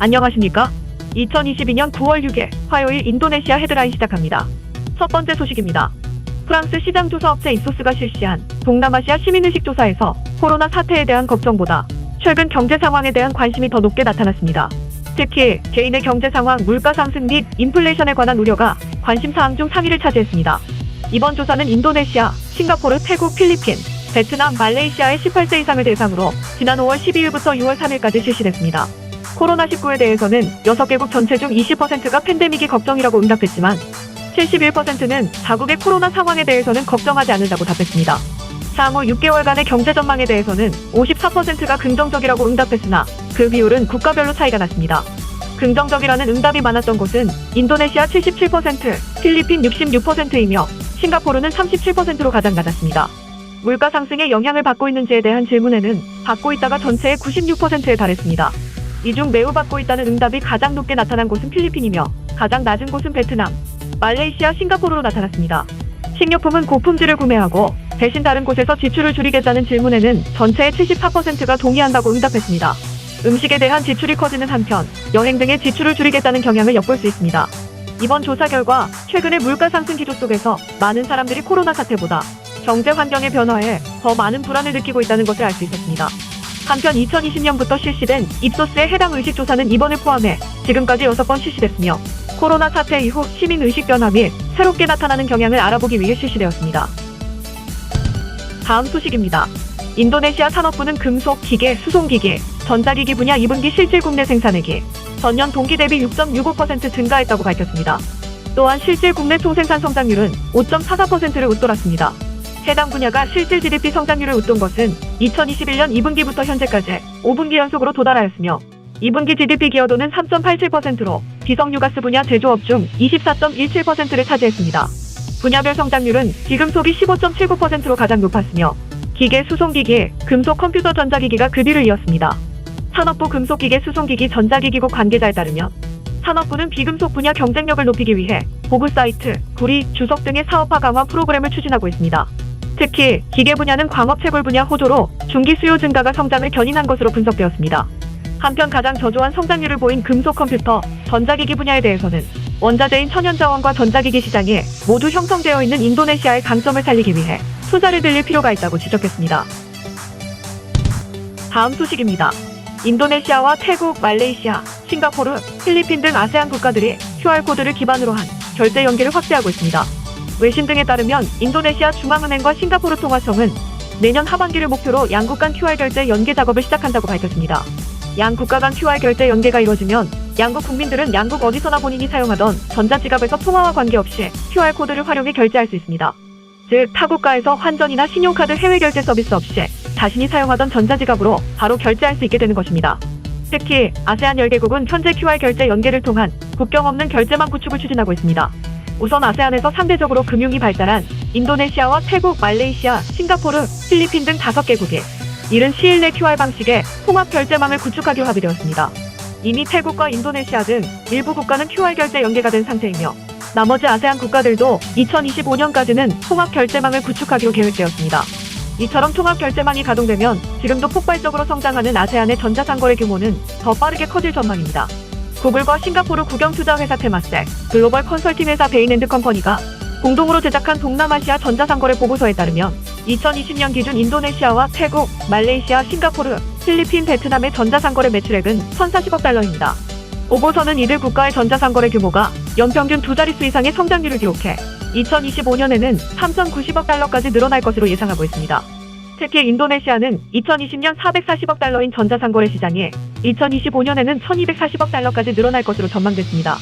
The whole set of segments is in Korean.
안녕하십니까? 2022년 9월 6일 화요일 인도네시아 헤드라인 시작합니다. 첫 번째 소식입니다. 프랑스 시장조사업체 입소스가 실시한 동남아시아 시민의식 조사에서 코로나 사태에 대한 걱정보다 최근 경제 상황에 대한 관심이 더 높게 나타났습니다. 특히 개인의 경제 상황, 물가 상승 및 인플레이션에 관한 우려가 관심 사항 중 상위를 차지했습니다. 이번 조사는 인도네시아, 싱가포르, 태국, 필리핀, 베트남, 말레이시아의 18세 이상을 대상으로 지난 5월 12일부터 6월 3일까지 실시됐습니다. 코로나19에 대해서는 6개국 전체 중 20%가 팬데믹이 걱정이라고 응답했지만 71%는 자국의 코로나 상황에 대해서는 걱정하지 않는다고 답했습니다. 향후 6개월간의 경제 전망에 대해서는 54%가 긍정적이라고 응답했으나 그 비율은 국가별로 차이가 났습니다. 긍정적이라는 응답이 많았던 곳은 인도네시아 77%, 필리핀 66%이며 싱가포르는 37%로 가장 낮았습니다. 물가 상승에 영향을 받고 있는지에 대한 질문에는 받고 있다가 전체의 96%에 달했습니다. 이 중 매우 받고 있다는 응답이 가장 높게 나타난 곳은 필리핀이며 가장 낮은 곳은 베트남, 말레이시아, 싱가포르로 나타났습니다. 식료품은 고품질을 구매하고 대신 다른 곳에서 지출을 줄이겠다는 질문에는 전체의 74%가 동의한다고 응답했습니다. 음식에 대한 지출이 커지는 한편 여행 등의 지출을 줄이겠다는 경향을 엿볼 수 있습니다. 이번 조사 결과 최근의 물가 상승 기조 속에서 많은 사람들이 코로나 사태보다 경제 환경의 변화에 더 많은 불안을 느끼고 있다는 것을 알 수 있었습니다. 한편 2020년부터 실시된 입소스의 해당 의식조사는 이번을 포함해 지금까지 6번 실시됐으며 코로나 사태 이후 시민 의식 변화 및 새롭게 나타나는 경향을 알아보기 위해 실시되었습니다. 다음 소식입니다. 인도네시아 산업부는 금속, 기계, 수송기기, 전자기기 분야 2분기 실질 국내 생산액이 전년 동기 대비 6.65% 증가했다고 밝혔습니다. 또한 실질 국내 총생산 성장률은 5.44%를 웃돌았습니다. 해당 분야가 실질 GDP 성장률을 웃돈 것은 2021년 2분기부터 현재까지 5분기 연속으로 도달하였으며 2분기 GDP 기여도는 3.87%로 비석유가스 분야 제조업 중 24.17%를 차지했습니다. 분야별 성장률은 비금속이 15.79%로 가장 높았으며 기계, 수송기기, 금속, 컴퓨터, 전자기기가 그 뒤를 이었습니다. 산업부 금속기계, 수송기기, 전자기기국 관계자에 따르면 산업부는 비금속 분야 경쟁력을 높이기 위해 보급 사이트, 구리, 주석 등의 사업화 강화 프로그램을 추진하고 있습니다. 특히 기계 분야는 광업 채굴 분야 호조로 중기 수요 증가가 성장을 견인한 것으로 분석되었습니다. 한편 가장 저조한 성장률을 보인 금속, 컴퓨터, 전자기기 분야에 대해서는 원자재인 천연자원과 전자기기 시장이 모두 형성되어 있는 인도네시아의 강점을 살리기 위해 투자를 늘릴 필요가 있다고 지적했습니다. 다음 소식입니다. 인도네시아와 태국, 말레이시아, 싱가포르, 필리핀 등 아세안 국가들이 QR코드를 기반으로 한 결제 연계를 확대하고 있습니다. 외신 등에 따르면 인도네시아 중앙은행과 싱가포르 통화청은 내년 하반기를 목표로 양국 간 QR 결제 연계 작업을 시작한다고 밝혔습니다. 양 국가 간 QR 결제 연계가 이뤄지면 양국 국민들은 양국 어디서나 본인이 사용하던 전자지갑에서 통화와 관계없이 QR코드를 활용해 결제할 수 있습니다. 즉, 타국가에서 환전이나 신용카드 해외 결제 서비스 없이 자신이 사용하던 전자지갑으로 바로 결제할 수 있게 되는 것입니다. 특히 아세안 10개국은 현재 QR 결제 연계를 통한 국경 없는 결제망 구축을 추진하고 있습니다. 우선 아세안에서 상대적으로 금융이 발달한 인도네시아와 태국, 말레이시아, 싱가포르, 필리핀 등 5개국이 이른 시일 내 QR 방식의 통합 결제망을 구축하기로 합의되었습니다. 이미 태국과 인도네시아 등 일부 국가는 QR 결제 연계가 된 상태이며 나머지 아세안 국가들도 2025년까지는 통합 결제망을 구축하기로 계획되었습니다. 이처럼 통합 결제망이 가동되면 지금도 폭발적으로 성장하는 아세안의 전자상거래 규모는 더 빠르게 커질 전망입니다. 구글과 싱가포르 국영투자회사 테마섹, 글로벌 컨설팅 회사 베인앤드컴퍼니가 공동으로 제작한 동남아시아 전자상거래 보고서에 따르면 2020년 기준 인도네시아와 태국, 말레이시아, 싱가포르, 필리핀, 베트남의 전자상거래 매출액은 1,040억 달러입니다. 보고서는 이들 국가의 전자상거래 규모가 연평균 두 자릿수 이상의 성장률을 기록해 2025년에는 3,090억 달러까지 늘어날 것으로 예상하고 있습니다. 특히 인도네시아는 2020년 440억 달러인 전자상거래 시장이 2025년에는 1,240억 달러까지 늘어날 것으로 전망됐습니다.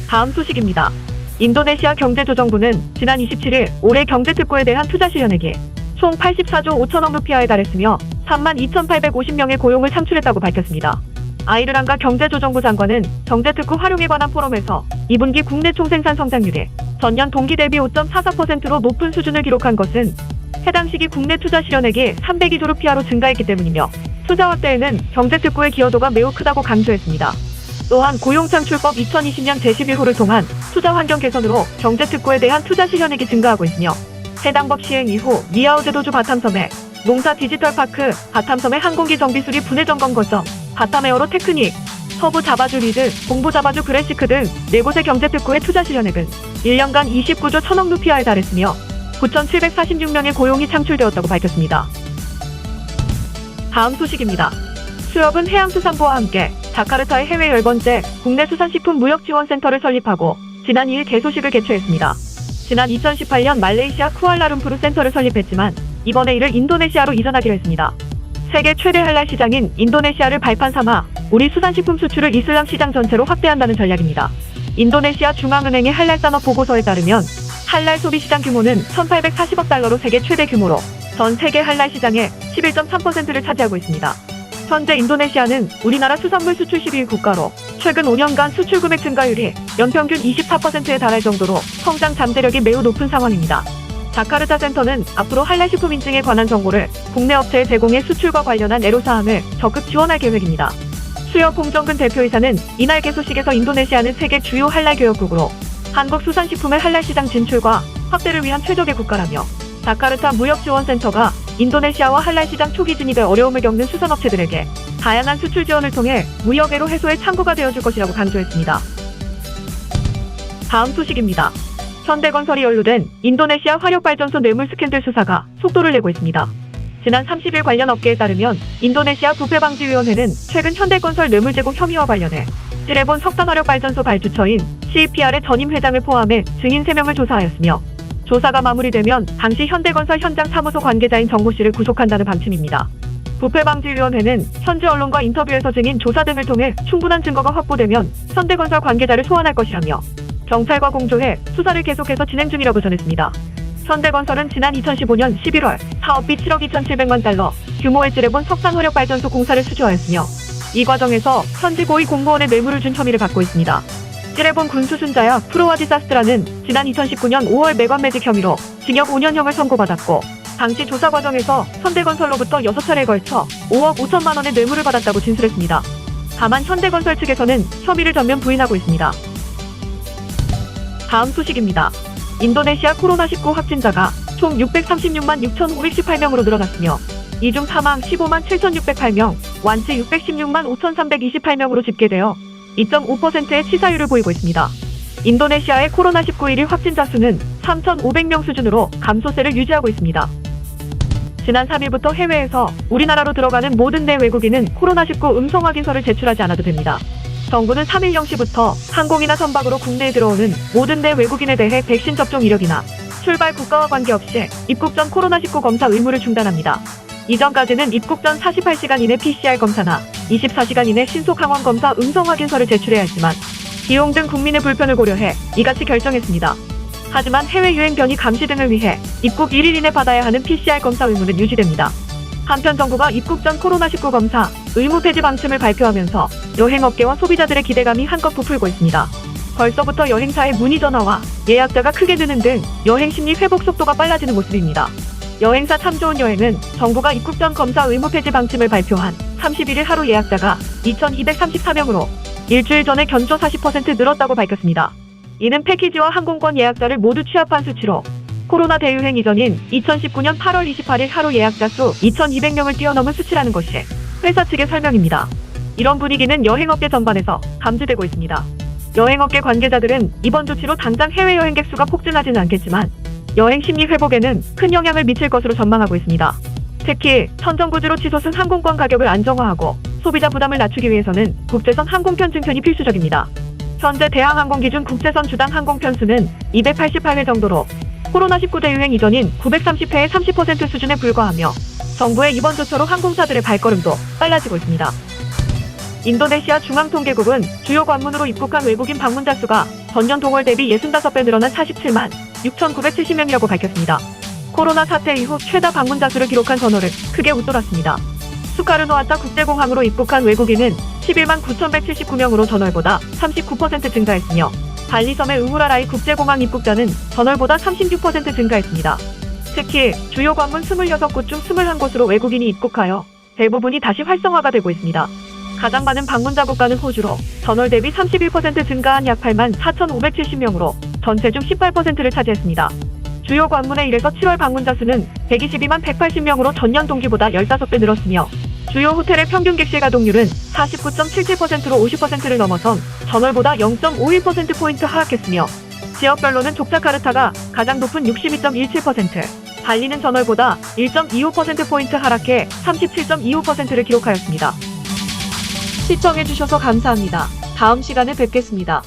다음 소식입니다. 인도네시아 경제조정부는 지난 27일 올해 경제특구에 대한 투자 실현액이 총 84조 5천억 루피아에 달했으며 32,850명의 고용을 창출했다고 밝혔습니다. 아이르랑가 경제조정부 장관은 경제특구 활용에 관한 포럼에서 2분기 국내 총생산 성장률이 전년 동기 대비 5.44%로 높은 수준을 기록한 것은 해당 시기 국내 투자 실현액이 302조 루피아로 증가했기 때문이며 투자 확대에는 경제특구의 기여도가 매우 크다고 강조했습니다. 또한 고용창출법 2020년 제11호를 통한 투자 환경 개선으로 경제특구에 대한 투자 실현액이 증가하고 있으며 해당 법 시행 이후 미아오 제도주 바탐섬에 농사 디지털파크, 바탐섬의 항공기 정비 수리 분해 점검 거점, 바타메어로 테크닉, 서부 자바주 리드, 동부 자바주 그래시크 등 4곳의 경제특구의 투자 실현액은 1년간 29조 1천억 루피아에 달했으며 9,746명의 고용이 창출되었다고 밝혔습니다. 다음 소식입니다. 수협은 해양수산부와 함께 자카르타의 해외 10번째 국내 수산식품 무역지원센터를 설립하고 지난 2일 개소식을 개최했습니다. 지난 2018년 말레이시아 쿠알라룸푸르 센터를 설립했지만 이번에 이를 인도네시아로 이전하기로 했습니다. 세계 최대 할랄 시장인 인도네시아를 발판 삼아 우리 수산식품 수출을 이슬람 시장 전체로 확대한다는 전략입니다. 인도네시아 중앙은행의 할랄 산업 보고서에 따르면 할랄 소비 시장 규모는 1,840억 달러로 세계 최대 규모로 전 세계 할랄 시장의 11.3%를 차지하고 있습니다. 현재 인도네시아는 우리나라 수산물 수출 12위 국가로 최근 5년간 수출 금액 증가율이 연평균 24%에 달할 정도로 성장 잠재력이 매우 높은 상황입니다. 자카르타 센터는 앞으로 할랄 식품 인증에 관한 정보를 국내 업체에 제공해 수출과 관련한 애로사항을 적극 지원할 계획입니다. 수협 홍정근 대표이사는 이날 개소식에서 인도네시아는 세계 주요 할랄 교역국으로 한국 수산식품의 할랄 시장 진출과 확대를 위한 최적의 국가라며 자카르타 무역지원센터가 인도네시아와 할랄 시장 초기 진입에 어려움을 겪는 수산업체들에게 다양한 수출 지원을 통해 무역애로 해소의 창구가 되어줄 것이라고 강조했습니다. 다음 소식입니다. 현대건설이 연루된 인도네시아 화력발전소 뇌물 스캔들 수사가 속도를 내고 있습니다. 지난 30일 관련 업계에 따르면 인도네시아 부패방지위원회는 최근 현대건설 뇌물 제공 혐의와 관련해 시레본 석탄화력발전소 발주처인 CEPR의 전임 회장을 포함해 증인 3명을 조사하였으며 조사가 마무리되면 당시 현대건설 현장 사무소 관계자인 정모 씨를 구속한다는 방침입니다. 부패방지위원회는 현지 언론과 인터뷰에서 증인 조사 등을 통해 충분한 증거가 확보되면 현대건설 관계자를 소환할 것이라며 경찰과 공조해 수사를 계속해서 진행 중이라고 전했습니다. 현대건설은 지난 2015년 11월 사업비 7억 2,700만 달러 규모의 지레본 석탄화력발전소 공사를 수주하였으며 이 과정에서 현지 고위 공무원의 뇌물을 준 혐의를 받고 있습니다. 지레본 군수순자야 프로와지 사스트라는 지난 2019년 5월 매관 매직 혐의로 징역 5년형을 선고받았고 당시 조사 과정에서 현대건설로부터 6차례에 걸쳐 5억 5천만 원의 뇌물을 받았다고 진술했습니다. 다만 현대건설 측에서는 혐의를 전면 부인하고 있습니다. 다음 소식입니다. 인도네시아 코로나19 확진자가 총 636만 6,518명으로 늘어났으며 이 중 사망 15만 7,608명, 완치 616만 5,328명으로 집계되어 2.5%의 치사율을 보이고 있습니다. 인도네시아의 코로나19 1일 확진자 수는 3,500명 수준으로 감소세를 유지하고 있습니다. 지난 3일부터 해외에서 우리나라로 들어가는 모든 내 외국인은 코로나19 음성 확인서를 제출하지 않아도 됩니다. 정부는 3일 0시부터 항공이나 선박으로 국내에 들어오는 모든 내 외국인에 대해 백신 접종 이력이나 출발 국가와 관계없이 입국 전 코로나19 검사 의무를 중단합니다. 이전까지는 입국 전 48시간 이내 PCR 검사나 24시간 이내 신속 항원 검사 음성 확인서를 제출해야 했지만 비용 등 국민의 불편을 고려해 이같이 결정했습니다. 하지만 해외 유행 변이 감시 등을 위해 입국 1일 이내 받아야 하는 PCR 검사 의무는 유지됩니다. 한편 정부가 입국 전 코로나19 검사 의무 폐지 방침을 발표하면서 여행업계와 소비자들의 기대감이 한껏 부풀고 있습니다. 벌써부터 여행사의 문의 전화와 예약자가 크게 느는 등 여행 심리 회복 속도가 빨라지는 모습입니다. 여행사 참 좋은 여행은 정부가 입국 전 검사 의무 폐지 방침을 발표한 31일 하루 예약자가 2,234명으로 일주일 전에 견조 40% 늘었다고 밝혔습니다. 이는 패키지와 항공권 예약자를 모두 취합한 수치로 코로나 대유행 이전인 2019년 8월 28일 하루 예약자 수 2,200명을 뛰어넘은 수치라는 것이 회사 측의 설명입니다. 이런 분위기는 여행업계 전반에서 감지되고 있습니다. 여행업계 관계자들은 이번 조치로 당장 해외여행객 수가 폭증하지는 않겠지만 여행 심리 회복에는 큰 영향을 미칠 것으로 전망하고 있습니다. 특히 선정구주로 치솟은 항공권 가격을 안정화하고 소비자 부담을 낮추기 위해서는 국제선 항공편 증편이 필수적입니다. 현재 대한항공 기준 국제선 주당 항공편 수는 288회 정도로 코로나19 대유행 이전인 930회의 30% 수준에 불과하며 정부의 이번 조처로 항공사들의 발걸음도 빨라지고 있습니다. 인도네시아 중앙통계국은 주요 관문으로 입국한 외국인 방문자 수가 전년 동월 대비 65배 늘어난 47만 6,970명이라고 밝혔습니다. 코로나 사태 이후 최다 방문자 수를 기록한 전월을 크게 웃돌았습니다. 수카르노아타 국제공항으로 입국한 외국인은 11만 9,179명으로 전월보다 39% 증가했으며 발리섬의 우무라라이 국제공항 입국자는 전월보다 36% 증가했습니다. 특히 주요 관문 26곳 중 21곳으로 외국인이 입국하여 대부분이 다시 활성화가 되고 있습니다. 가장 많은 방문자 국가는 호주로 전월 대비 31% 증가한 약 8만 4,570명으로 전체 중 18%를 차지했습니다. 주요 관문에 1에서 7월 방문자 수는 122만 180명으로 전년 동기보다 15배 늘었으며 주요 호텔의 평균 객실 가동률은 49.77%로 50%를 넘어선 전월보다 0.51%포인트 하락했으며 지역별로는 족자카르타가 가장 높은 62.17%, 발리는 전월보다 1.25%포인트 하락해 37.25%를 기록하였습니다. 시청해주셔서 감사합니다. 다음 시간에 뵙겠습니다.